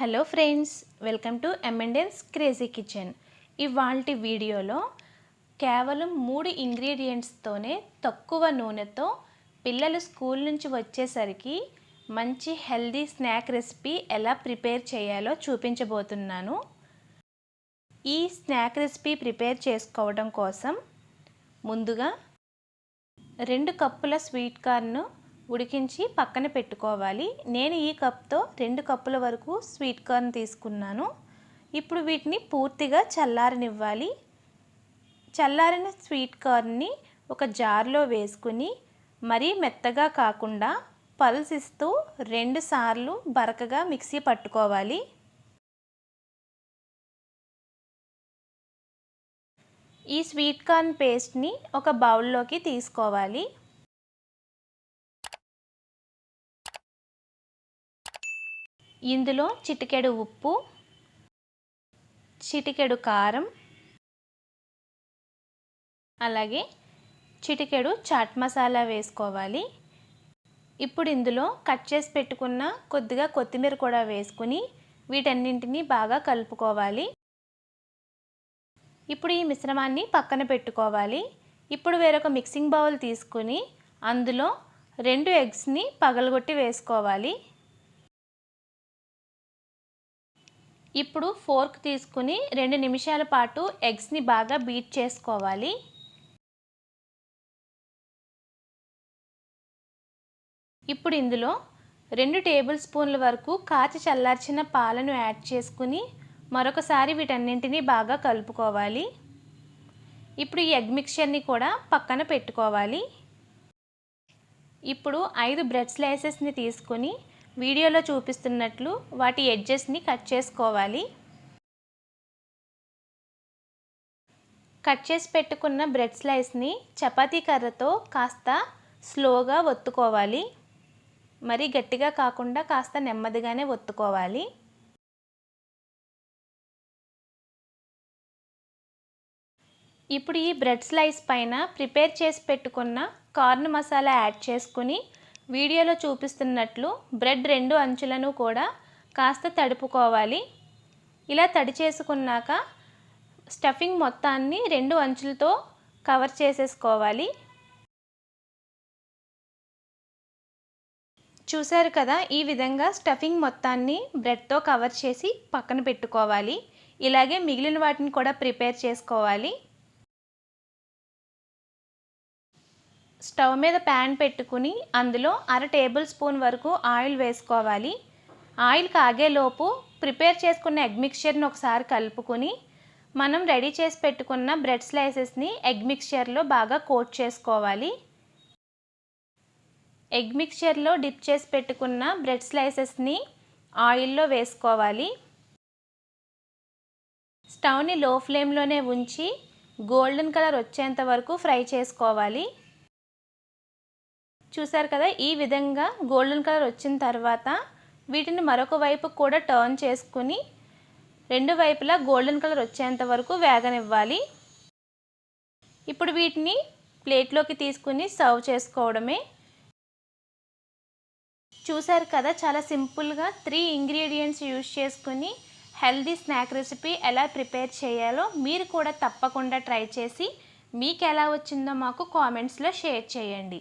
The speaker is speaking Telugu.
Hello friends, welcome to M&N's crazy kitchen. ఇవాల్టి వీడియోలో కేవలం 3 ఇంగ్రీడియంట్స్తోనే తక్కువ నూనెతో పిల్లలు స్కూల్ నుంచి వచ్చేసరికి మంచి హెల్దీ స్నాక్ రెసిపీ ఎలా ప్రిపేర్ చేయాలో చూపించబోతున్నాను. ఈ స్నాక్ రెసిపీ ప్రిపేర్ చేసుకోవడం కోసం ముందుగా 2 కప్పుల స్వీట్ కార్న్ ఉడికించి పక్కన పెట్టుకోవాలి. నేను ఈ కప్తో 2 కప్పుల వరకు స్వీట్ కార్న్ తీసుకున్నాను. ఇప్పుడు వీటిని పూర్తిగా చల్లారనివ్వాలి. చల్లారిన స్వీట్ కార్న్ని ఒక జార్లో వేసుకుని మరీ మెత్తగా కాకుండా పల్స్ ఇస్తూ 2 సార్లు బరకగా మిక్సీ పట్టుకోవాలి. ఈ స్వీట్ కార్న్ పేస్ట్ని ఒక బౌల్లోకి తీసుకోవాలి. ఇందులో చిటికెడు ఉప్పు, చిటికెడు కారం, అలాగే చిటికెడు చాట్ మసాలా వేసుకోవాలి. ఇప్పుడు ఇందులో కట్ చేసి పెట్టుకున్న కొద్దిగా కొత్తిమీర కూడా వేసుకుని వీటన్నింటినీ బాగా కలుపుకోవాలి. ఇప్పుడు ఈ మిశ్రమాన్ని పక్కన పెట్టుకోవాలి. ఇప్పుడు వేరొక మిక్సింగ్ బౌల్ తీసుకుని అందులో 2 ఎగ్స్ని పగలగొట్టి వేసుకోవాలి. ఇప్పుడు ఫోర్క్ తీసుకుని 2 నిమిషాల పాటు ఎగ్స్ని బాగా బీట్ చేసుకోవాలి. ఇప్పుడు ఇందులో 2 టేబుల్ స్పూన్ల వరకు కాచి చల్లార్చిన పాలను యాడ్ చేసుకుని మరొకసారి వీటన్నింటినీ బాగా కలుపుకోవాలి. ఇప్పుడు ఈ ఎగ్ మిక్చర్ని కూడా పక్కన పెట్టుకోవాలి. ఇప్పుడు 5 బ్రెడ్ స్లైసెస్ని తీసుకుని వీడియోలో చూపిస్తున్నట్లు వాటి ఎడ్జెస్ని కట్ చేసుకోవాలి. కట్ చేసి పెట్టుకున్న బ్రెడ్ స్లైస్ని చపాతీ కర్రతో కాస్త స్లోగా ఒత్తుకోవాలి. మరీ గట్టిగా కాకుండా కాస్త నెమ్మదిగానే ఒత్తుకోవాలి. ఇప్పుడు ఈ బ్రెడ్ స్లైస్ పైన ప్రిపేర్ చేసి పెట్టుకున్న కార్న్ మసాలా యాడ్ చేసుకుని వీడియోలో చూపిస్తున్నట్లు బ్రెడ్ 2 అంచులను కూడా కాస్త తడుపుకోవాలి. ఇలా తడి చేసుకున్నాక స్టఫింగ్ మొత్తాన్ని 2 అంచులతో కవర్ చేసేసుకోవాలి. చూసారు కదా, ఈ విధంగా స్టఫింగ్ మొత్తాన్ని బ్రెడ్తో కవర్ చేసి పక్కన పెట్టుకోవాలి. ఇలాగే మిగిలిన వాటిని కూడా ప్రిపేర్ చేసుకోవాలి. స్టవ్ మీద ప్యాన్ పెట్టుకుని అందులో 1/2 టేబుల్ స్పూన్ వరకు ఆయిల్ వేసుకోవాలి. ఆయిల్ కాగేలోపు ప్రిపేర్ చేసుకున్న ఎగ్ మిక్చర్ని ఒకసారి కలుపుకొని మనం రెడీ చేసి పెట్టుకున్న బ్రెడ్ స్లైసెస్ని ఎగ్ మిక్చర్లో బాగా కోట్ చేసుకోవాలి. ఎగ్ మిక్చర్లో డిప్ చేసి పెట్టుకున్న బ్రెడ్ స్లైసెస్ని ఆయిల్లో వేసుకోవాలి. స్టవ్ని లో ఫ్లేమ్లోనే ఉంచి గోల్డెన్ కలర్ వచ్చేంత వరకు ఫ్రై చేసుకోవాలి. చూసారు కదా, ఈ విధంగా గోల్డెన్ కలర్ వచ్చిన తర్వాత వీటిని మరొక వైపు కూడా టర్న్ చేసుకుని 2 వైపులా గోల్డెన్ కలర్ వచ్చేంత వరకు వేగనివ్వాలి. ఇప్పుడు వీటిని ప్లేట్లోకి తీసుకుని సర్వ్ చేసుకోవడమే. చూసారు కదా, చాలా సింపుల్గా 3 ఇంగ్రీడియంట్స్ యూజ్ చేసుకుని హెల్దీ స్నాక్ రెసిపీ ఎలా ప్రిపేర్ చేయాలో మీరు కూడా తప్పకుండా ట్రై చేసి మీకు ఎలా వచ్చిందో మాకు కామెంట్స్లో షేర్ చేయండి.